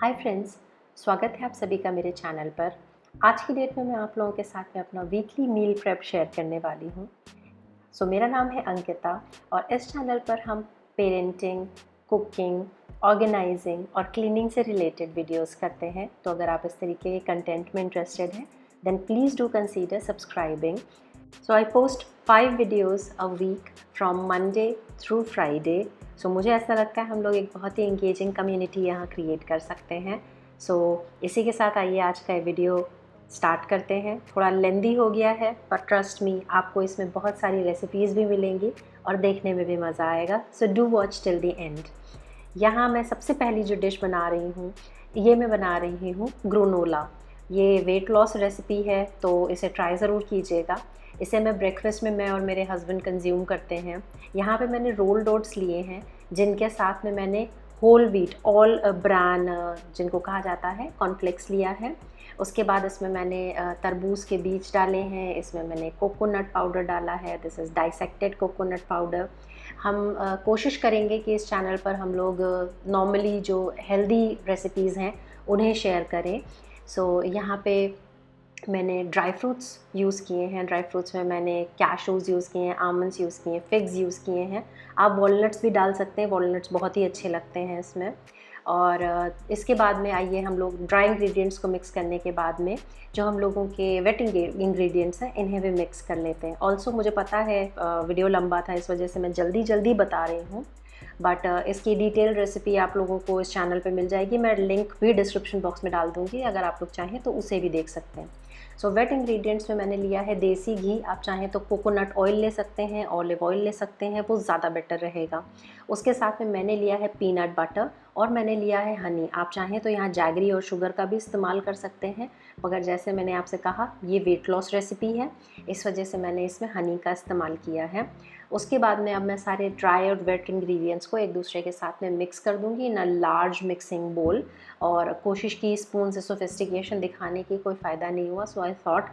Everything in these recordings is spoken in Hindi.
हाय फ्रेंड्स, स्वागत है आप सभी का मेरे चैनल पर। आज की डेट में मैं आप लोगों के साथ में अपना वीकली मील प्रेप शेयर करने वाली हूँ। मेरा नाम है अंकिता और इस चैनल पर हम पेरेंटिंग, कुकिंग, ऑर्गेनाइजिंग और क्लीनिंग से रिलेटेड वीडियोस करते हैं। तो अगर आप इस तरीके के कंटेंट में इंटरेस्टेड हैं then please do consider subscribing. I post 5 videos a week from Monday through Friday. मुझे ऐसा लगता है हम लोग एक बहुत ही इंगेजिंग कम्युनिटी यहाँ क्रिएट कर सकते हैं। इसी के साथ आइए आज का वीडियो स्टार्ट करते हैं। थोड़ा लेंदी हो गया है पर ट्रस्ट मी आपको इसमें बहुत सारी रेसिपीज़ भी मिलेंगी और देखने में भी मज़ा आएगा। Do watch till the end. यहाँ मैं सबसे पहली जो डिश बना रही हूँ ये मैं बना रही हूँ ग्रोनोला। ये वेट लॉस रेसिपी है तो इसे ट्राई ज़रूर कीजिएगा। इसे मैं ब्रेकफास्ट में मैं और मेरे हस्बैंड कंज्यूम करते हैं। यहाँ पे मैंने रोल्ड ओट्स लिए हैं जिनके साथ में मैंने होल व्हीट ऑल ब्रान जिनको कहा जाता है कॉर्नफ्लेक्स लिया है। उसके बाद इसमें मैंने तरबूज के बीज डाले हैं। इसमें मैंने कोकोनट पाउडर डाला है। This is dissected coconut powder. हम कोशिश करेंगे कि इस चैनल पर हम लोग नॉर्मली जो हेल्दी रेसिपीज़ हैं उन्हें शेयर करें। यहाँ पे मैंने ड्राई फ्रूट्स यूज़ किए हैं। ड्राई फ्रूट्स में मैंने कैशूज़ यूज़ किए हैं, आमंड्स यूज़ किए हैं, फिग्स यूज़ किए हैं। आप वॉलनट्स भी डाल सकते हैं, वॉलनट्स बहुत ही अच्छे लगते हैं इसमें। और इसके बाद में आइए हम लोग ड्राई इंग्रेडिएंट्स को मिक्स करने के बाद में जो हम लोगों के वेट इंग्रेडिएंट्स हैं इन्हें भी मिक्स कर लेते हैं। ऑल्सो मुझे पता है वीडियो लंबा था इस वजह से मैं जल्दी बता रही हूँ, बट इसकी डिटेल रेसिपी आप लोगों को इस चैनल पे मिल जाएगी। मैं लिंक भी डिस्क्रिप्शन बॉक्स में डाल दूँगी, अगर आप लोग चाहें तो उसे भी देख सकते हैं। वेट इंग्रेडिएंट्स में मैंने लिया है देसी घी। आप चाहें तो कोकोनट ऑयल ले सकते हैं, ऑलिव ऑयल ले सकते हैं, वो ज़्यादा बेटर रहेगा। उसके साथ में मैंने लिया है पीनट बटर और मैंने लिया है हनी। आप चाहें तो यहाँ जैगरी और शुगर का भी इस्तेमाल कर सकते हैं, मगर जैसे मैंने आपसे कहा ये वेट लॉस रेसिपी है, इस वजह से मैंने इसमें हनी का इस्तेमाल किया है। उसके बाद में अब मैं सारे ड्राई और वेट इंग्रेडिएंट्स को एक दूसरे के साथ में मिक्स कर दूंगी इन अ लार्ज मिक्सिंग बोल। और कोशिश की स्पून से सोफिस्टिकेशन दिखाने की, कोई फ़ायदा नहीं हुआ। आई थॉट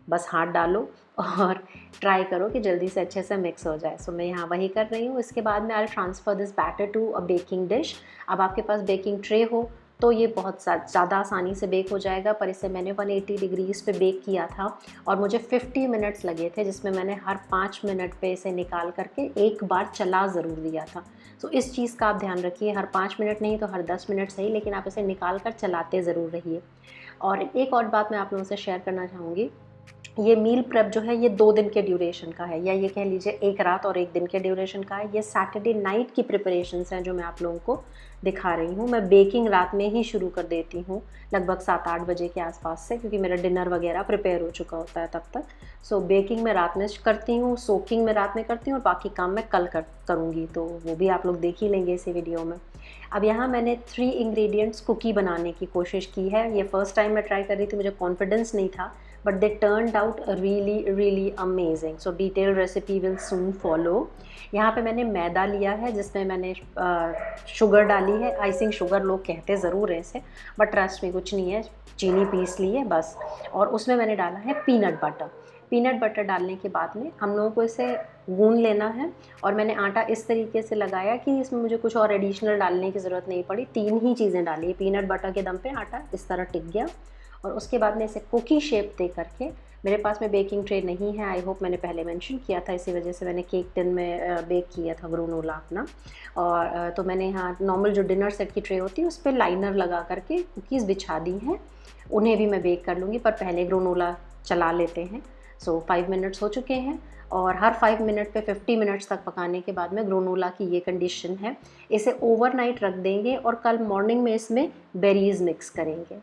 बस हाथ डालो और ट्राई करो कि जल्दी से अच्छे से मिक्स हो जाए। मैं यहाँ वही कर रही हूँ। इसके बाद में I transfer this batter to a baking dish. अब आपके पास बेकिंग ट्रे हो तो ये बहुत ज़्यादा आसानी से बेक हो जाएगा, पर इसे मैंने 180 डिग्रीज़ पे बेक किया था और मुझे 50 मिनट्स लगे थे, जिसमें मैंने हर 5 मिनट पे इसे निकाल करके एक बार चला ज़रूर दिया था। इस चीज़ का आप ध्यान रखिए, हर 5 मिनट नहीं तो हर 10 मिनट सही, लेकिन आप इसे निकाल कर चलाते ज़रूर रहिए। और एक और बात मैं आप लोगों से शेयर करना चाहूँगी, ये मील प्रेप जो है ये 2 दिन के ड्यूरेशन का है, या ये कह लीजिए 1 रात और 1 दिन के ड्यूरेशन का है। ये सैटरडे नाइट की प्रिपरेशंस हैं जो मैं आप लोगों को दिखा रही हूँ। मैं बेकिंग रात में ही शुरू कर देती हूँ, लगभग 7-8 बजे के आसपास से, क्योंकि मेरा डिनर वगैरह प्रिपेयर हो चुका होता है तब तक। बेकिंग मैं रात में करती हूँ, सोकिंग मैं रात में करती हूँ और बाकी काम मैं कल करूँगी, तो वो भी आप लोग देख ही लेंगे इसी वीडियो में। अब यहाँ मैंने 3 इंग्रेडिएंट्स कुकी बनाने की कोशिश की है। ये फर्स्ट टाइम मैं ट्राई कर रही थी, मुझे कॉन्फिडेंस नहीं था, but they turned out really amazing. Detail recipe will soon follow. यहाँ पे मैंने मैदा लिया है जिसमें मैंने शुगर डाली है। आइसिंग शुगर लोग कहते ज़रूर हैं इसे, बट ट्रस्ट में कुछ नहीं है, चीनी पीस ली है बस। और उसमें मैंने डाला है पीनट बटर। पीनट बटर डालने के बाद में हम लोगों को इसे गूंद लेना है। और मैंने आटा इस तरीके से लगाया कि इसमें मुझे कुछ और एडिशनल डालने की ज़रूरत नहीं पड़ी। 3 ही चीज़ें डाली, पीनट बटर के दम पे आटा इस तरह टिक गया। और उसके बाद में इसे कुकी शेप दे करके, मेरे पास में बेकिंग ट्रे नहीं है, आई होप मैंने पहले मेंशन किया था, इसी वजह से मैंने केक टिन में बेक किया था ग्रोनोला अपना। और तो मैंने यहाँ नॉर्मल जो डिनर सेट की ट्रे होती है उस पर लाइनर लगा करके कुकीज़ बिछा दी हैं। उन्हें भी मैं बेक कर लूँगी, पर पहले ग्रोनोला चला लेते हैं। 5 मिनट्स हो चुके हैं और हर 5 मिनट पे 50 मिनट्स तक पकाने के बाद में ग्रोनोला की ये कंडीशन है। इसे ओवरनाइट रख देंगे और कल मॉर्निंग में इसमें बेरीज़ मिक्स करेंगे।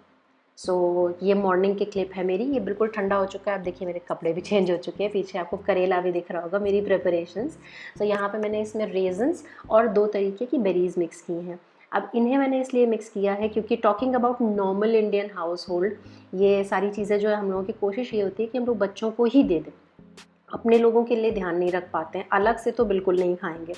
ये मॉर्निंग की क्लिप है मेरी। ये बिल्कुल ठंडा हो चुका है। आप देखिए मेरे कपड़े भी चेंज हो चुके हैं, पीछे आपको करेला भी दिख रहा होगा मेरी प्रिपरेशंस। यहाँ पे मैंने इसमें रेजन्स और 2 तरीके की बेरीज़ मिक्स की हैं। अब इन्हें मैंने इसलिए मिक्स किया है क्योंकि talking about normal Indian house hold, ये सारी चीज़ें जो है हम लोगों की कोशिश ये होती है कि हम लोग बच्चों को ही दे दें। अपने लोगों के लिए ध्यान नहीं रख पाते हैं, अलग से तो बिल्कुल नहीं खाएंगे।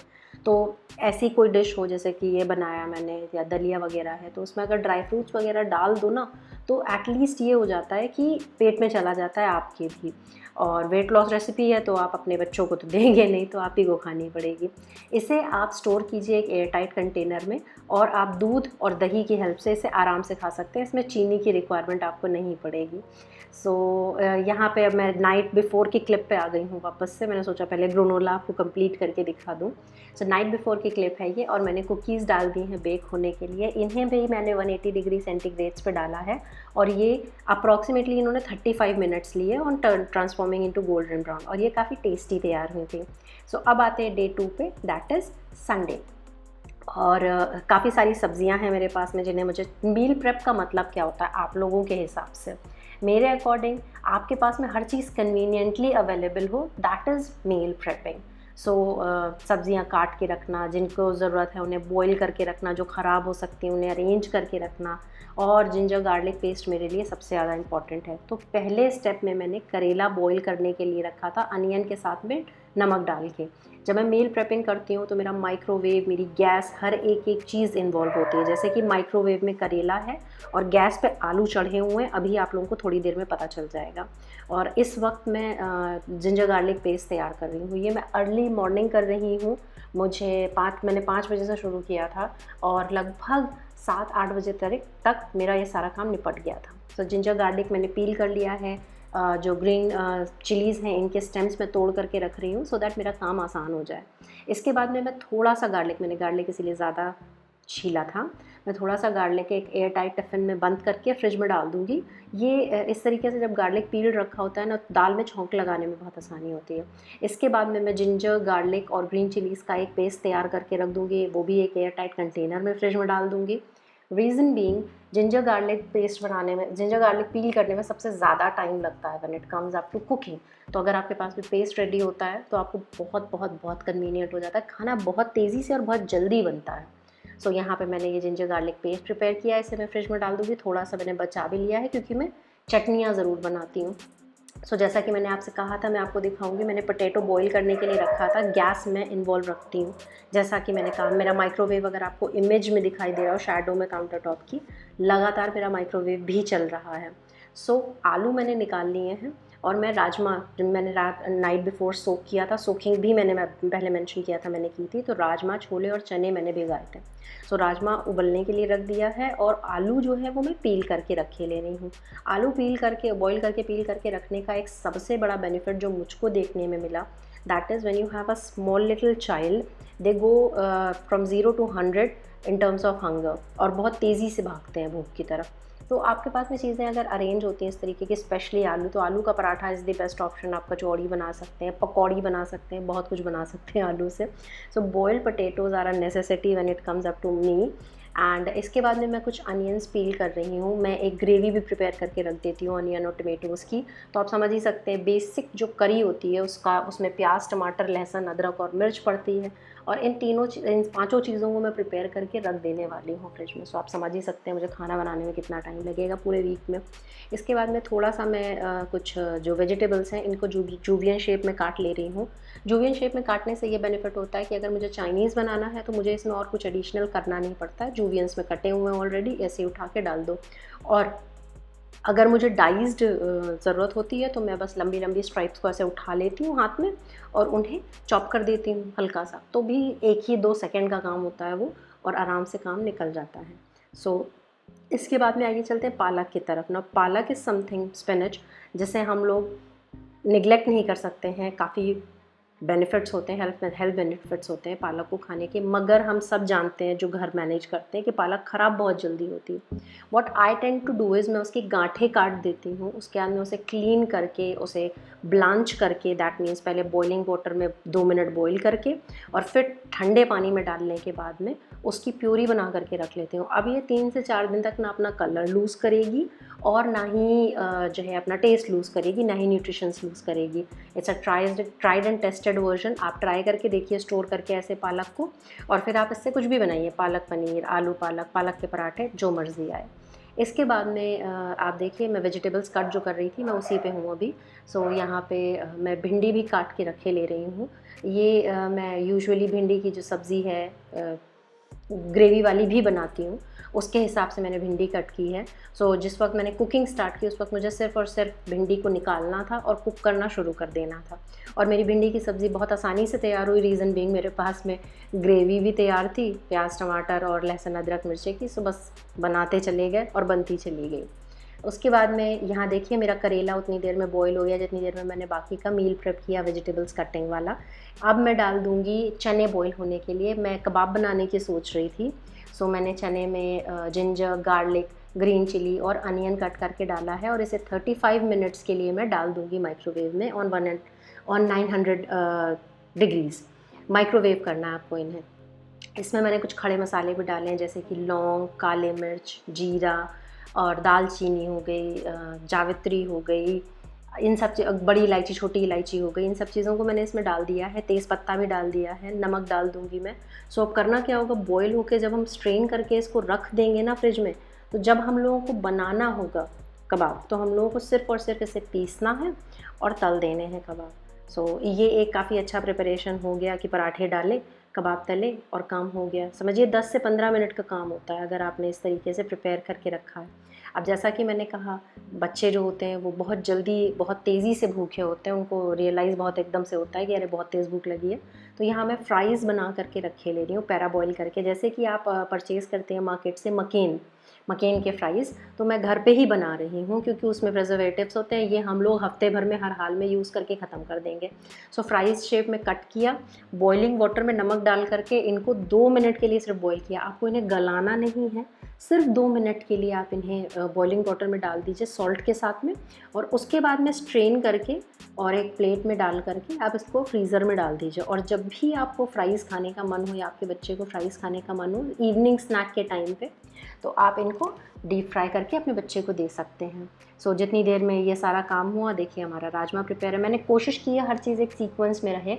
तो ऐसी कोई डिश हो जैसे कि ये बनाया मैंने या दलिया वगैरह है, तो उसमें अगर ड्राई फ्रूट्स वगैरह डाल दो ना, तो एटलीस्ट ये हो जाता है कि पेट में चला जाता है आपके भी। और वेट लॉस रेसिपी है तो आप अपने बच्चों को तो देंगे नहीं, तो आप ही को खानी पड़ेगी। इसे आप स्टोर कीजिए एक एयर टाइट कंटेनर में, और आप दूध और दही की हेल्प से इसे आराम से खा सकते हैं। इसमें चीनी की रिक्वायरमेंट आपको नहीं पड़ेगी। सो यहाँ पे अब मैं नाइट बिफ़ोर की क्लिप पे आ गई हूँ वापस से। मैंने सोचा पहले ग्रेनोला आपको कंप्लीट करके दिखा दूँ। सो नाइट बिफ़ोर की क्लिप है ये, और मैंने कुकीज़ डाल दी हैं बेक होने के लिए। इन्हें भी मैंने 180 डिग्री सेंटीग्रेड्स पे डाला है, और ये अप्रॉक्सीमेटली इन्होंने 35 मिनट्स लिए on transforming into golden brown, और ये काफ़ी टेस्टी तैयार हुई थी। सो अब आते हैं डे 2 पे, दैट इज़ संडे। और काफ़ी सारी सब्जियां हैं मेरे पास में जिन्हें मुझे, मील प्रेप का मतलब क्या होता है आप लोगों के हिसाब से, मेरे अकॉर्डिंग आपके पास में हर चीज़ कन्वीनियंटली अवेलेबल हो, दैट इज़ मील प्रेपिंग। सो सब्जियां काट के रखना, जिनको ज़रूरत है उन्हें बॉईल करके रखना, जो ख़राब हो सकती हैं उन्हें अरेंज करके रखना, और जिंजर गार्लिक पेस्ट मेरे लिए सबसे ज़्यादा इंपॉर्टेंट है। तो पहले स्टेप में मैंने करेला बॉईल करने के लिए रखा था अनियन के साथ में नमक डाल के। जब मैं मील प्रेपिंग करती हूँ तो मेरा माइक्रोवेव, मेरी गैस, हर एक एक चीज़ इन्वॉल्व होती है। जैसे कि माइक्रोवेव में करेला है और गैस पे आलू चढ़े हुए हैं, अभी आप लोगों को थोड़ी देर में पता चल जाएगा। और इस वक्त मैं जिंजर गार्लिक पेस्ट तैयार कर रही हूँ। ये मैं अर्ली मॉर्निंग कर रही हूँ। मैंने 5 बजे से शुरू किया था, और लगभग 7-8 बजे तक मेरा ये सारा काम निपट गया था। तो जिंजर गार्लिक मैंने पील कर लिया है। जो ग्रीन चिलीज़ हैं इनके स्टेम्स मैं तोड़ करके रख रही हूँ, सो दैट मेरा काम आसान हो जाए। इसके बाद में मैं थोड़ा सा मैंने गार्लिक इसीलिए ज़्यादा छीला था, मैं थोड़ा सा गार्लिक एक एयर टाइट टिफ़िन में बंद करके फ्रिज में डाल दूँगी। ये इस तरीके से जब गार्लिक पील रखा होता है ना, दाल में छौंक लगाने में बहुत आसानी होती है। इसके बाद में मैं जिंजर गार्लिक और ग्रीन चिलीज़ का एक पेस्ट तैयार करके रख दूँगी, वो भी एक एयर टाइट कंटेनर में फ्रिज में डाल दूँगी। Reason being, ginger garlic paste बनाने में, जिंजर गार्लिक पील करने में सबसे ज़्यादा टाइम लगता है when it comes up to cooking. तो अगर आपके पास भी पेस्ट रेडी होता है तो आपको बहुत बहुत बहुत कन्वीनियंट हो जाता है, खाना बहुत तेज़ी से और बहुत जल्दी बनता है। सो यहाँ पे मैंने ये जिंजर गार्लिक पेस्ट प्रिपेयर किया है, इसे मैं फ्रिज में डाल दूँगी। थोड़ा सा मैंने बचा भी लिया है क्योंकि मैं चटनियाँ ज़रूर बनाती हूँ। सो जैसा कि मैंने आपसे कहा था, मैं आपको दिखाऊंगी, मैंने पोटैटो बॉईल करने के लिए रखा था। गैस में इन्वॉल्व रखती हूँ, जैसा कि मैंने कहा। मेरा माइक्रोवेव अगर आपको इमेज में दिखाई दे रहा हो, शैडो में काउंटर टॉप की, लगातार मेरा माइक्रोवेव भी चल रहा है। सो आलू मैंने निकाल लिए हैं, और मैं राजमा, जब मैंने नाइट बिफोर सोक किया था, सोकिंग भी मैं पहले मेंशन किया था मैंने की थी, तो राजमा, छोले और चने मैंने भिगाए थे। सो राजमा उबलने के लिए रख दिया है, और आलू जो है वो मैं पील करके रखे ले रही हूँ। आलू पील करके, बॉईल करके, पील करके रखने का एक सबसे बड़ा बेनिफिट जो मुझको देखने में मिला, that is when you have a small little child, they go from 0 to 100 in terms of hunger, और बहुत तेज़ी से भागते हैं भूख की तरफ। तो आपके पास में चीज़ें अगर अरेंज होती हैं इस तरीके की, स्पेशली आलू, तो आलू का paratha is the best option. आप कचौड़ी बना सकते हैं, पकौड़ी बना सकते हैं, बहुत कुछ बना सकते हैं आलू से। So boiled potatoes are a necessity when it comes up to me. And इसके बाद में मैं कुछ अनियंस पील कर रही हूँ। मैं एक ग्रेवी भी प्रिपेयर करके रख देती हूँ अनियन और टमेटोज़ की। तो आप समझ ही सकते हैं, बेसिक जो करी होती है उसमें प्याज, टमाटर, लहसुन, अदरक और मिर्च पड़ती है, और इन 5 चीज़ों को मैं प्रिपेयर करके रख देने वाली हूँ फ्रिज में। सो आप समझ ही सकते हैं मुझे खाना बनाने में कितना टाइम लगेगा पूरे वीक में। इसके बाद में थोड़ा सा मैं कुछ जो वेजिटेबल्स हैं इनको जूवियन शेप में काट ले रही हूँ। जूवियन शेप में काटने से ये बेनिफिट होता है कि अगर मुझे चाइनीज़ बनाना है तो मुझे इसमें और कुछ एडिशनल करना नहीं पड़ता है। जूवियंस में कटे हुए हैं ऑलरेडी, ऐसे ही उठा के डाल दो। और अगर मुझे डाइस्ड ज़रूरत होती है तो मैं बस लंबी लंबी स्ट्राइप्स को ऐसे उठा लेती हूँ हाथ में, और उन्हें चॉप कर देती हूँ हल्का सा, तो भी 1 ही 2 सेकंड का काम होता है वो, और आराम से काम निकल जाता है। सो इसके बाद में आगे चलते हैं पालक की तरफ ना। पालक इज़ समथिंग, स्पिनच, जिसे हम लोग निगलेक्ट नहीं कर सकते हैं। काफ़ी बेनिफिट्स होते हैं, हेल्थ बेनिफिट्स होते हैं पालक को खाने के, मगर हम सब जानते हैं जो घर मैनेज करते हैं कि पालक ख़राब बहुत जल्दी होती है। What I tend to do is, मैं उसकी गांठें काट देती हूँ। उसके बाद में उसे क्लीन करके, उसे ब्लांच करके, दैट मीन्स पहले बॉइलिंग वाटर में 2 मिनट बॉईल करके, और फिर ठंडे पानी में डालने के बाद में उसकी प्यूरी बना करके रख लेती हूँ। अब ये 3 से 4 दिन तक ना अपना कलर लूज़ करेगी, और ना ही जो है अपना टेस्ट लूज़ करेगी, ना ही न्यूट्रिशंस लूज़ करेगी। It's a tried and tested version. आप ट्राई करके देखिए स्टोर करके ऐसे पालक को, और फिर आप इससे कुछ भी बनाइए, पालक पनीर, आलू पालक, पालक के पराठे, जो मर्ज़ी आए। इसके बाद में आप देखिए मैं वेजिटेबल्स कट जो कर रही थी मैं उसी पे हूँ अभी। सो यहाँ पे मैं भिंडी भी काट के रखे ले रही हूँ। ये मैं यूजुअली भिंडी की जो सब्ज़ी है ग्रेवी वाली भी बनाती हूँ, उसके हिसाब से मैंने भिंडी कट की है। सो जिस वक्त मैंने कुकिंग स्टार्ट की उस वक्त मुझे सिर्फ़ और सिर्फ भिंडी को निकालना था और कुक करना शुरू कर देना था, और मेरी भिंडी की सब्ज़ी बहुत आसानी से तैयार हुई। रीज़न बीइंग मेरे पास में ग्रेवी भी तैयार थी, प्याज टमाटर और लहसुन अदरक मिर्ची की। सो बस बनाते चले गए और बनती चली गई। उसके बाद में यहाँ देखिए मेरा करेला उतनी देर में बॉईल हो गया जितनी देर में मैंने बाकी का मील प्रेप किया वेजिटेबल्स कटिंग वाला। अब मैं डाल दूँगी चने बॉईल होने के लिए। मैं कबाब बनाने की सोच रही थी, सो मैंने चने में जिंजर, गार्लिक, ग्रीन चिली और अनियन कट करके डाला है, और इसे 35 मिनट्स के लिए मैं डाल दूँगी माइक्रोवेव में ऑन 900 डिग्रीज़। माइक्रोवेव करना है आपको इन्हें। इसमें मैंने कुछ खड़े मसाले भी डाले हैं, जैसे कि लौंग, काले मिर्च, जीरा और दालचीनी हो गई, जावित्री हो गई, इन सब बड़ी इलायची, छोटी इलायची हो गई, इन सब चीज़ों को मैंने इसमें डाल दिया है। तेज़पत्ता भी डाल दिया है, नमक डाल दूँगी मैं। सो अब करना क्या होगा, बॉयल होके जब हम स्ट्रेन करके इसको रख देंगे ना फ्रिज में, तो जब हम लोगों को बनाना होगा कबाब, तो हम लोगों को सिर्फ़ और सिर्फ इसे पीसना है और तल देने हैं कबाब। सो ये एक काफ़ी अच्छा प्रिपरेशन हो गया कि पराठे डाले, कबाब तले और काम हो गया। समझिए 10 से 15 मिनट का काम होता है अगर आपने इस तरीके से प्रिपेयर करके रखा है। अब जैसा कि मैंने कहा, बच्चे जो होते हैं वो बहुत जल्दी, बहुत तेज़ी से भूखे होते हैं, उनको रियलाइज़ बहुत एकदम से होता है कि अरे बहुत तेज़ भूख लगी है। तो यहाँ मैं फ्राइज़ बना करके रखे ले रही हूँ, पैरा बॉयल करके, जैसे कि आप परचेज़ करते हैं मार्केट से मकेन के फ्राइज़, तो मैं घर पे ही बना रही हूँ, क्योंकि उसमें प्रिजर्वेटिव्स होते हैं, ये हम लोग हफ्ते भर में हर हाल में यूज़ करके ख़त्म कर देंगे। सो फ्राइज़ शेप में कट किया, बॉइलिंग वाटर में नमक डाल करके इनको 2 मिनट के लिए सिर्फ बॉईल किया। आपको इन्हें गलाना नहीं है, सिर्फ 2 मिनट के लिए आप इन्हें बॉइलिंग वाटर में डाल दीजिए सॉल्ट के साथ में, और उसके बाद में स्ट्रेन करके और एक प्लेट में डाल करके आप इसको फ्रीज़र में डाल दीजिए। और जब भी आपको फ्राइज़ खाने का मन हो या आपके बच्चे को फ्राइज़ खाने का मन हो इवनिंग स्नैक के टाइम पे, तो आप इनको डीप फ्राई करके अपने बच्चे को दे सकते हैं। सो जितनी देर में ये सारा काम हुआ, देखिए हमारा राजमा प्रिपेयर है। मैंने कोशिश की है हर चीज़ एक सीक्वेंस में रहे,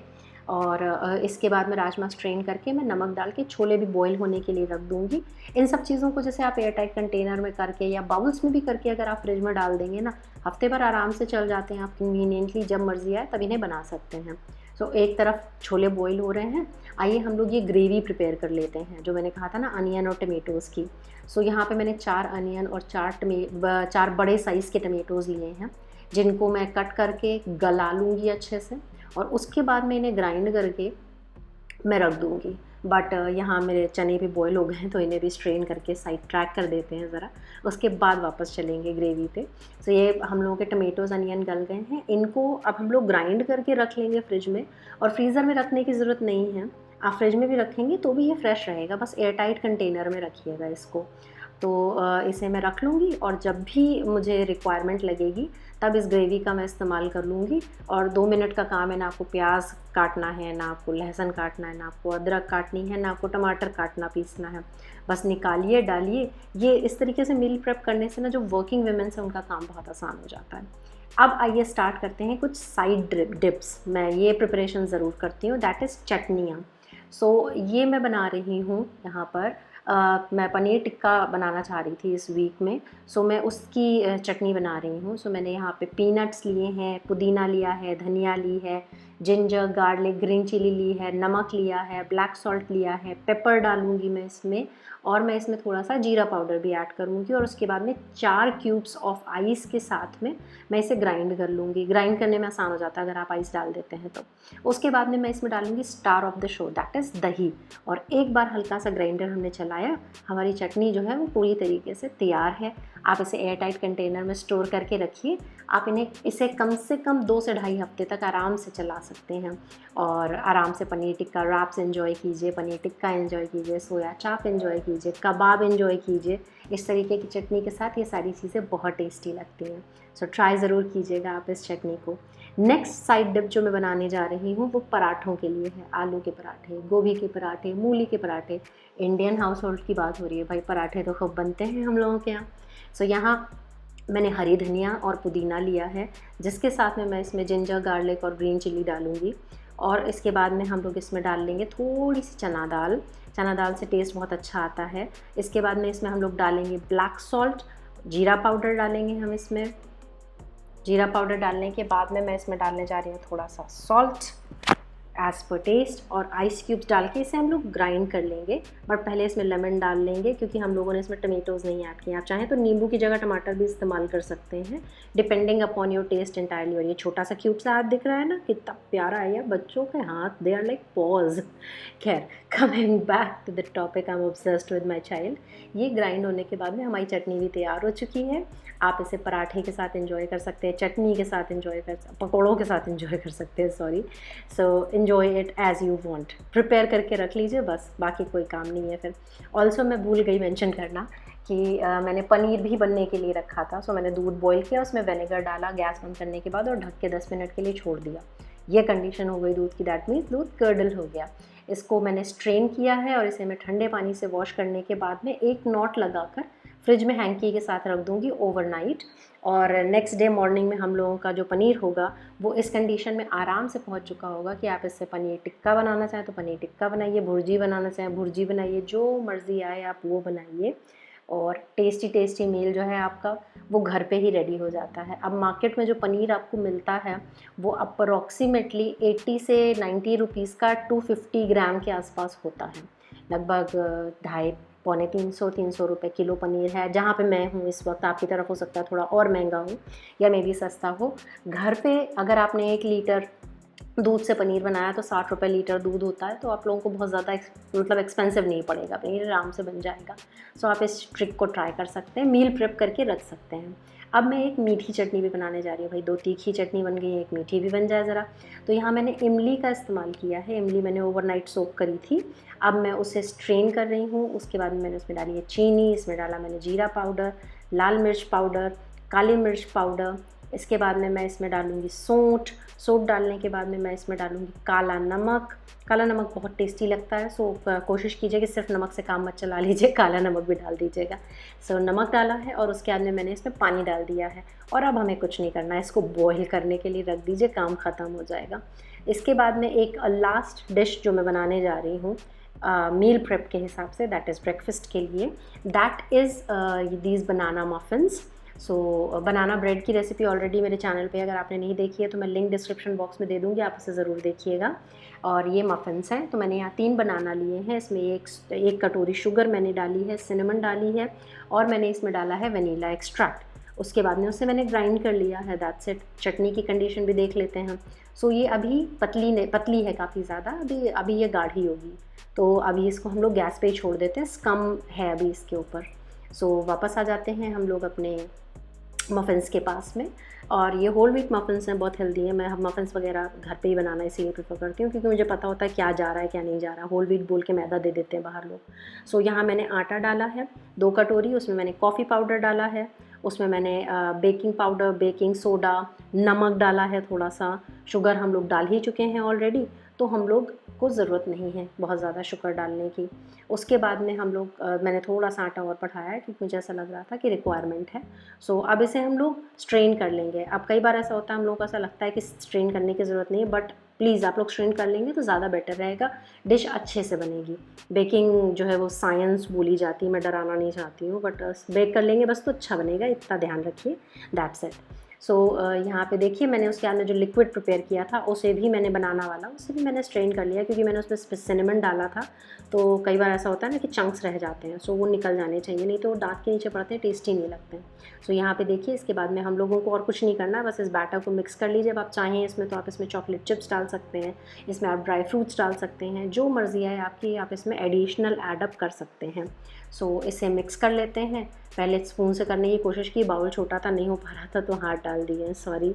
और इसके बाद में राजमा स्ट्रेन करके मैं नमक डाल के छोले भी बॉईल होने के लिए रख दूँगी। इन सब चीज़ों को जैसे आप एयर टाइट कंटेनर में करके या बाउल्स में भी करके अगर आप फ्रिज में डाल देंगे ना, हफ्ते भर आराम से चल जाते हैं। आप कन्वीनियंटली जब मर्ज़ी आए तब इन्हें बना सकते हैं। सो एक तरफ छोले बॉईल हो रहे हैं, आइए हम लोग ये ग्रेवी प्रिपेयर कर लेते हैं जो मैंने कहा था ना अनियन और टमेटोज़ की। सो यहाँ पे मैंने 4 अनियन और 4 बड़े साइज़ के टमेटोज़ लिए हैं, जिनको मैं कट करके गला लूँगी अच्छे से, और उसके बाद मैं इन्हें ग्राइंड करके मैं रख दूँगी। बट यहाँ मेरे चने भी बॉयल हो गए हैं, तो इन्हें भी स्ट्रेन करके साइड ट्रैक कर देते हैं ज़रा, उसके बाद वापस चलेंगे ग्रेवी पे। सो ये हम लोगों के टमेटोज़ अनियन गल गए हैं, इनको अब हम लोग ग्राइंड करके रख लेंगे फ्रिज में, और फ्रीज़र में रखने की ज़रूरत नहीं है। आप फ्रिज में भी रखेंगे तो भी ये फ्रेश रहेगा, बस एयर टाइट कंटेनर में रखिएगा इसको। तो इसे मैं रख लूँगी, और जब भी मुझे रिक्वायरमेंट लगेगी तब इस ग्रेवी का मैं इस्तेमाल कर लूँगी। और 2 मिनट का काम है, ना आपको प्याज काटना है, ना आपको लहसुन काटना है, ना आपको अदरक काटनी है, ना आपको टमाटर काटना पीसना है। बस निकालिए, डालिए। ये इस तरीके से मील प्रेप करने से ना जो वर्किंग वुमेन्स हैं उनका काम बहुत आसान हो जाता है। अब आइए स्टार्ट करते हैं कुछ साइड डिप्स। मैं ये प्रिपरेशन ज़रूर करती हूँ, दैट इज़ चटनियाँ। सो ये मैं बना रही हूँ यहाँ पर। मैं पनीर टिक्का बनाना चाह रही थी इस वीक में, सो मैं उसकी चटनी बना रही हूँ। सो मैंने यहाँ पे पीनट्स लिए हैं, पुदीना लिया है, धनिया ली है, जिंजर, गार्लिक, ग्रीन चिली ली है, नमक लिया है, ब्लैक सॉल्ट लिया है, पेपर डालूँगी मैं इसमें, और मैं इसमें थोड़ा सा जीरा पाउडर भी ऐड करूँगी, और उसके बाद में 4 क्यूब्स ऑफ आइस के साथ में मैं इसे ग्राइंड कर लूँगी। ग्राइंड करने में आसान हो जाता है अगर आप आइस डाल देते हैं तो। उसके बाद में मैं इसमें डालूँगी star of the show, that is दही। और एक बार हल्का सा ग्राइंडर हमने चलाया, हमारी चटनी जो है वो पूरी तरीके से तैयार है। आप इसे एयर टाइट कंटेनर में स्टोर करके रखिए। आप इसे कम से कम 2 से ढाई हफ्ते तक आराम से चला सकते हैं, और आराम से पनीर टिक्का रैप्स एंजॉय कीजिए, पनीर टिक्का एंजॉय कीजिए, सोया चाप एंजॉय कीजिए, कबाब एंजॉय कीजिए। इस तरीके की चटनी के साथ ये सारी चीज़ें बहुत टेस्टी लगती हैं। सो ट्राई ज़रूर कीजिएगा आप इस चटनी को। नेक्स्ट साइड डिप जो मैं बनाने जा रही हूँ वो पराठों के लिए है। आलू के पराठे, गोभी के पराठे, मूली के पराठे। इंडियन हाउस होल्ड की बात हो रही है भाई, पराठे तो खूब बनते हैं हम लोगों के यहाँ। सो यहाँ मैंने हरी धनिया और पुदीना लिया है, जिसके साथ में मैं इसमें जिंजर, गार्लिक और ग्रीन चिली डालूँगी। और इसके बाद में हम लोग इसमें डाल लेंगे थोड़ी सी चना दाल। चना दाल से टेस्ट बहुत अच्छा आता है। इसके बाद में इसमें हम लोग डालेंगे ब्लैक सॉल्ट जीरा पाउडर डालेंगे हम इसमें। जीरा पाउडर डालने के बाद में मैं इसमें डालने जा रही हूँ थोड़ा सा सॉल्ट एज़ पर टेस्ट, और आइस क्यूब्स डाल के इसे हम लोग ग्राइंड कर लेंगे। बट पहले इसमें लेमन डाल लेंगे क्योंकि हम लोगों ने इसमें टमेटोज़ नहीं ऐड किए। आप चाहें तो नींबू की जगह टमाटर भी इस्तेमाल कर सकते हैं, depending upon your taste entirely. और ये छोटा सा क्यूब सा हाथ दिख रहा है ना, कितना प्यारा है यार, बच्चों के हाथ, दे आर लाइक पॉज। खैर, coming back to the topic, I am obsessed with my child. ये ग्राइंड होने के बाद में हमारी चटनी भी तैयार हो चुकी है। आप इसे पराठे के साथ एंजॉय कर सकते हैं, चटनी के साथ एंजॉय कर, पकौड़ों के साथ एंजॉय कर सकते हैं, sorry. So enjoy it as you want. Prepare करके रख लीजिए बस, बाकी कोई काम नहीं है फिर। ऑल्सो मैं भूल गई मेंशन करना कि मैंने पनीर भी बनने के लिए रखा था। सो मैंने दूध बॉईल किया, उसमें विनेगर डाला गैस बंद करने के बाद और ढक के 10 मिनट के लिए छोड़ दिया। ये कंडीशन हो गई दूध की, दैट मीन्स दूध कर्डल हो गया। इसको मैंने स्ट्रेन किया है और इसे मैं ठंडे पानी से वॉश करने के बाद में एक नॉट लगाकर फ्रिज में हैंकी के साथ रख दूँगी ओवरनाइट। और नेक्स्ट डे मॉर्निंग में हम लोगों का जो पनीर होगा वो इस कंडीशन में आराम से पहुंच चुका होगा कि आप इससे पनीर टिक्का बनाना चाहें तो पनीर टिक्का बनाइए, भुर्जी बनाना चाहें भुर्जी बनाइए, जो मर्ज़ी आए आप वो बनाइए। और टेस्टी टेस्टी मील जो है आपका वो घर पे ही रेडी हो जाता है। अब मार्केट में जो पनीर आपको मिलता है वो अप्रॉक्सीमेटली 80 से 90 रुपीज़ का 250 ग्राम के आसपास होता है। लगभग 250 पौने 300 रुपए किलो पनीर है। जहाँ पे मैं हूँ इस वक्त, आपकी तरफ हो सकता है थोड़ा और महंगा हो या मे भी सस्ता हो। घर पे अगर आपने 1 लीटर दूध से पनीर बनाया तो 60 रुपये लीटर दूध होता है, तो आप लोगों को बहुत ज़्यादा मतलब एक्सपेंसिव नहीं पड़ेगा, पनीर आराम से बन जाएगा। सो आप इस ट्रिक को ट्राई कर सकते हैं, मील प्रेप करके रख सकते हैं। अब मैं एक मीठी चटनी भी बनाने जा रही हूँ भाई, 2 तीखी चटनी बन गई है, एक मीठी भी बन जाए ज़रा। तो यहाँ मैंने इमली का इस्तेमाल किया है, इमली मैंने ओवरनाइट सोक करी थी। अब मैं उसे स्ट्रेन कर रही हूँ। उसके बाद मैंने उसमें डाली है चीनी, इसमें डाला मैंने जीरा पाउडर, लाल मिर्च पाउडर, काली मिर्च पाउडर। इसके बाद में मैं इसमें डालूँगी सौंठ। सौंठ डालने के बाद में मैं इसमें डालूँगी काला नमक। काला नमक बहुत टेस्टी लगता है, सो कोशिश कीजिए कि सिर्फ नमक से काम मत चला लीजिए, काला नमक भी डाल दीजिएगा। सो नमक डाला है और उसके बाद में मैंने इसमें पानी डाल दिया है। और अब हमें कुछ नहीं करना है, इसको बॉईल करने के लिए रख दीजिए, काम ख़त्म हो जाएगा। इसके बाद में एक लास्ट डिश जो मैं बनाने जा रही हूँ मील प्रेप के हिसाब से, दैट इज़ ब्रेकफास्ट के लिए, that is these banana muffins. So banana bread की रेसिपी ऑलरेडी मेरे चैनल पे अगर आपने नहीं देखी है तो मैं लिंक डिस्क्रिप्शन बॉक्स में दे दूँगी, आप उसे ज़रूर देखिएगा। और ये मफ़िन्स हैं, तो मैंने यहाँ 3 बनाना लिए हैं। इसमें एक कटोरी शुगर मैंने डाली है, सिनेमन डाली है, और मैंने इसमें डाला है वनीला एक्सट्रैक्ट। उसके बाद में उसे मैंने ग्राइंड कर लिया है, दैट्स इट। चटनी की कंडीशन भी देख लेते हैं। सो ये अभी पतली है काफ़ी ज़्यादा, अभी ये गाढ़ी होगी। तो अभी इसको हम लोग गैस पे ही छोड़ देते हैं, स्कम है अभी इसके ऊपर। सो वापस आ जाते हैं हम लोग अपने मफ़िन्स के पास में। और ये होल व्हीट मफ़िन्स हैं, बहुत हेल्दी हैं। मैं मफ़िन्स वगैरह घर पे ही बनाना इसीलिए प्रेफर करती हूँ क्योंकि मुझे पता होता है क्या जा रहा है क्या नहीं जा रहा। होल व्हीट बोल के मैदा दे देते हैं बाहर लोग। सो यहाँ मैंने आटा डाला है 2 कटोरी, उसमें मैंने कॉफ़ी पाउडर डाला है, उसमें मैंने बेकिंग पाउडर, बेकिंग सोडा, नमक डाला है थोड़ा सा। शुगर हम लोग डाल ही चुके हैं ऑलरेडी, तो हम लोग को ज़रूरत नहीं है बहुत ज़्यादा शुगर डालने की। उसके बाद में हम लोग मैंने थोड़ा सा आटा और बढ़ाया है क्योंकि मुझे ऐसा लग रहा था कि रिक्वायरमेंट है। सो अब इसे हम लोग स्ट्रेन कर लेंगे। अब कई बार ऐसा होता है हम लोग को ऐसा लगता है कि स्ट्रेन करने की ज़रूरत नहीं है, बट प्लीज़ आप लोग स्ट्रेन कर लेंगे तो ज़्यादा बेटर रहेगा, डिश अच्छे से बनेगी। बेकिंग जो है वो साइंस बोली जाती है, मैं डराना नहीं चाहती हूँ, बट बेक कर लेंगे बस तो अच्छा बनेगा, इतना ध्यान रखिए, दैट्स इट। सो यहाँ पे देखिए मैंने उसके अंदर जो लिक्विड प्रिपेयर किया था उसे भी मैंने बनाना वाला उसे भी मैंने स्ट्रेन कर लिया क्योंकि मैंने उसमें सिनेमन डाला था। तो कई बार ऐसा होता है ना कि चंक्स रह जाते हैं, सो वो निकल जाने चाहिए, नहीं तो दांत के नीचे पड़ते हैं, टेस्टी नहीं लगते हैं। सो यहाँ पे देखिए इसके बाद में हम लोगों को और कुछ नहीं करना है, बस इस बैटर को मिक्स कर लीजिए। अब आप चाहें इसमें तो आप इसमें चॉकलेट चिप्स डाल सकते हैं, इसमें आप ड्राई फ्रूट्स डाल सकते हैं, जो मर्ज़ी है आपकी, आप इसमें एडिशनल ऐड अप कर सकते हैं। सो इसे मिक्स कर लेते हैं। पहले स्पून से करने की कोशिश की, बाउल छोटा था, नहीं हो पा रहा था तो हाथ डाल दिए, सॉरी।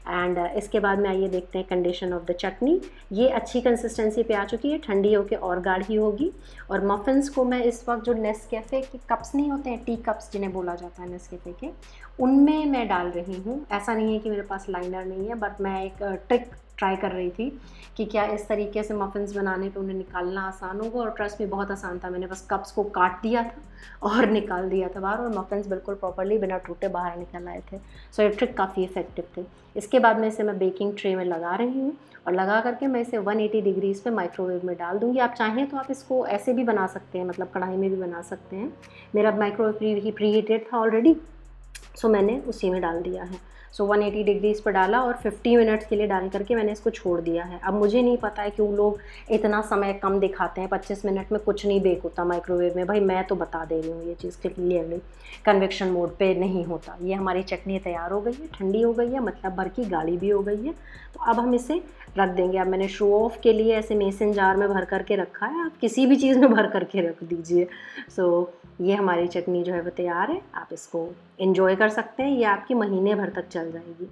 एंड इसके बाद में आइए देखते हैं कंडीशन ऑफ द चटनी। ये अच्छी कंसिस्टेंसी पे आ चुकी है, ठंडी होकर और गाढ़ी होगी। और मफ़िन्स को मैं इस वक्त जो नेस्कैफ़े के कप्स नहीं होते हैं, टी कप्स जिन्हें बोला जाता है नेस्कैफ़े के, उनमें मैं डाल रही हूँ। ऐसा नहीं है कि मेरे पास लाइनर नहीं है, बट मैं एक ट्रिक ट्राई कर रही थी कि क्या इस तरीके से मफ़िन्स बनाने पे उन्हें निकालना आसान होगा, और ट्रस्ट में बहुत आसान था। मैंने बस कप्स को काट दिया था और निकाल दिया था बाहर, और मफ़िन्स बिल्कुल प्रॉपर्ली बिना टूटे बाहर निकल आए थे। सो ये ट्रिक काफ़ी इफ़ेक्टिव थी। इसके बाद में इसे मैं बेकिंग ट्रे में लगा रही हूँ, और लगा करके मैं इसे 180 डिग्रीज़ पे माइक्रोवेव में डाल दूँगी। आप चाहें तो आप इसको ऐसे भी बना सकते हैं, मतलब कढ़ाई में भी बना सकते हैं। मेरा माइक्रोवेव प्री हीटेड था ऑलरेडी, सो मैंने उसी में डाल दिया है। सो 180 डिग्रीज़ पर डाला और 50 मिनट्स के लिए डाल करके मैंने इसको छोड़ दिया है। अब मुझे नहीं पता है क्यों लोग इतना समय कम दिखाते हैं, 25 मिनट में कुछ नहीं बेक होता माइक्रोवेव में। भाई मैं तो बता दे रही हूँ ये चीज़ क्लियरली, कन्वेक्शन मोड पे नहीं होता। ये हमारी चटनी तैयार हो गई है, ठंडी हो गई है, मतलब भर की गाढ़ी भी हो गई है। तो अब हम इसे रख देंगे। अब मैंने शो ऑफ के लिए ऐसे मेसन जार में भर करके रखा है, आप किसी भी चीज़ में भर करके रख दीजिए। सो ये हमारी चटनी जो है वो तैयार है, आप इसको एंजॉय कर सकते हैं, ये आपकी महीने भर तक चल जाएगी।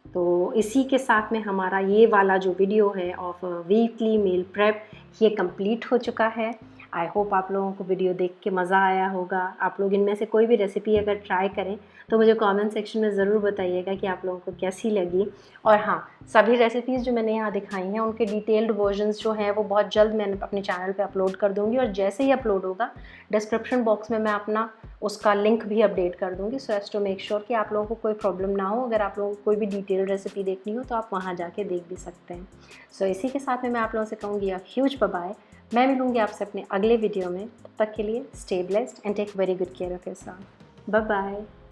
तो इसी के साथ में हमारा ये वाला जो वीडियो है ऑफ वीकली मील प्रेप ये कंप्लीट हो चुका है। आई होप आप लोगों को वीडियो देख के मज़ा आया होगा। आप लोग इनमें से कोई भी रेसिपी अगर ट्राई करें तो मुझे कमेंट सेक्शन में ज़रूर बताइएगा कि आप लोगों को कैसी लगी। और हाँ, सभी रेसिपीज़ जो मैंने यहाँ दिखाई हैं उनके डिटेल्ड वर्जन्स जो हैं वो बहुत जल्द मैं अपने चैनल पे अपलोड कर दूँगी, और जैसे ही अपलोड होगा डिस्क्रिप्शन बॉक्स में मैं अपना उसका लिंक भी अपडेट कर दूँगी, so as to make sure कि आप लोगों को कोई प्रॉब्लम ना हो। अगर आप लोगों को कोई भी डिटेल रेसिपी देखनी हो तो आप वहाँ जाके देख भी सकते हैं। सो इसी के साथ में मैं आप लोगों से कहूँगी ह्यूज बाय। मैं मिलूँगी आपसे अपने अगले वीडियो में। तब तक के लिए stay blessed and take very good care of yourself. Bye bye.